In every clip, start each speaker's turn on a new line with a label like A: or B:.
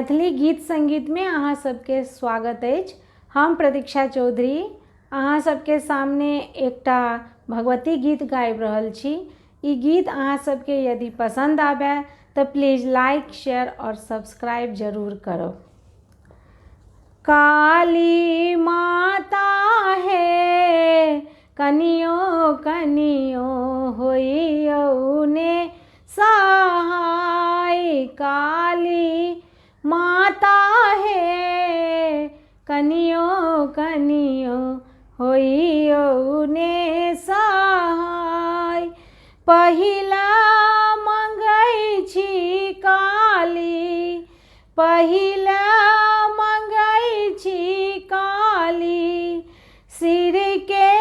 A: मैथिली गीत संगीत में अहाँ सबके स्वागत अछि। हम प्रतीक्षा चौधरी अहाँ सबके सामने एकटा भगवती गीत गाबि रहल छी। ई गीत अहाँ सबके यदि पसंद आबे तो प्लीज़ लाइक शेयर और सब्सक्राइब जरूर करो। काली माता है कनियो कनियो होइयौ ने सहाय। काली माता है कनियो कनियो होइयौ ने सहाय। पहिला मंगै छी काली, पहिला मंगै छी काली, सिर के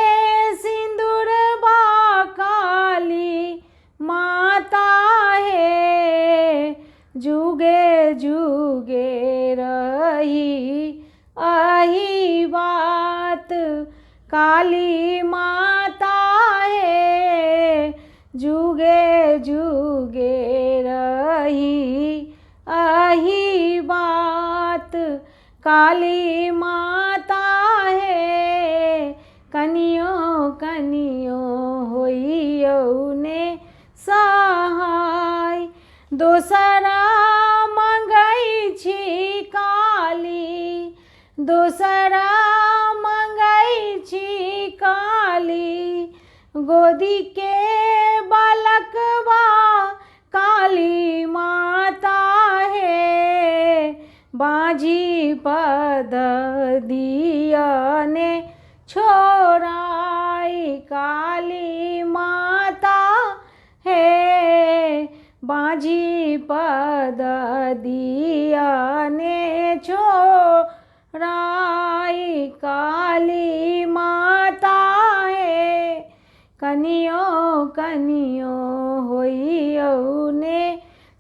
A: सिंदूरबा काली माता है। जुगे जुगे रही अही बात काली माता है। जुगे जुगे रही अही बात काली माता है। कनियो कनियो होइयौ ने सहाय। दोसरा मंगै छी काली, दोसरा मंगै छी काली, गोदी के बालकबा काली माता है। बाँझी पद दिया ने छोड़ाई काली माता है। बाँझी पद दिया ने छोड़ाई काली माता है। कनियो कनियो होइयौ ने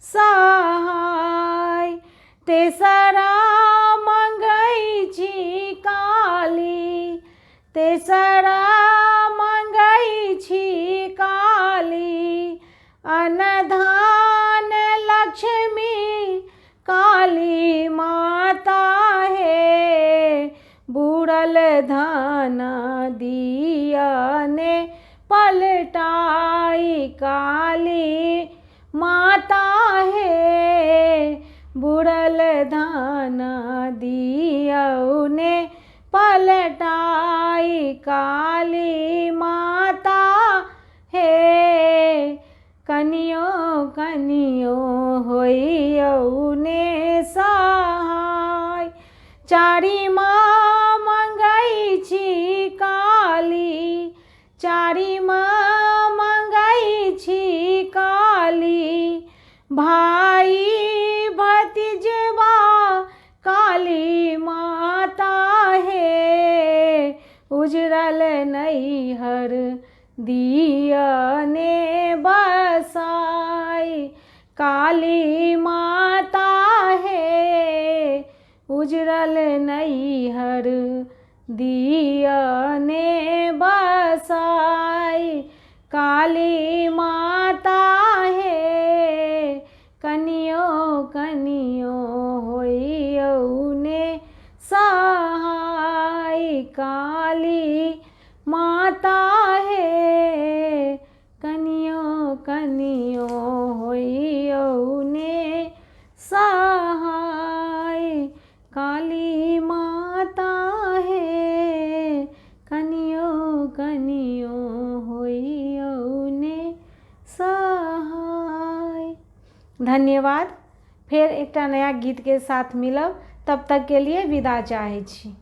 A: सहाय। तेसरा मंगै छी काली, तेसरा मंगै छी काली, अनधान लक्ष्मी काली माता है। बूढ़ल धन दिया ने पलटाई काली माता है। बूढ़ल धन दियौ ने पलटाई काली माता है। कनियो कनियो होइयौ ने सहाय। चारिमा मंगै छी काली, चारिमा मंगै छी काली, भाई भतीजबा काली माता है। उजरल नैहर दिया ने बसाई काली माता है। उजरल नैहर दिया ने बसाई काली माता है। कनियो कनियो होइयौ ने सहाय काली माता है। कनियो कनियो होइयौ ने सहाय काली माता है। कनियो कनियो होइयौ ने सहाय। धन्यवाद। फिर एक नया गीत के साथ मिलब, तब तक के लिए विदा चाहै छी।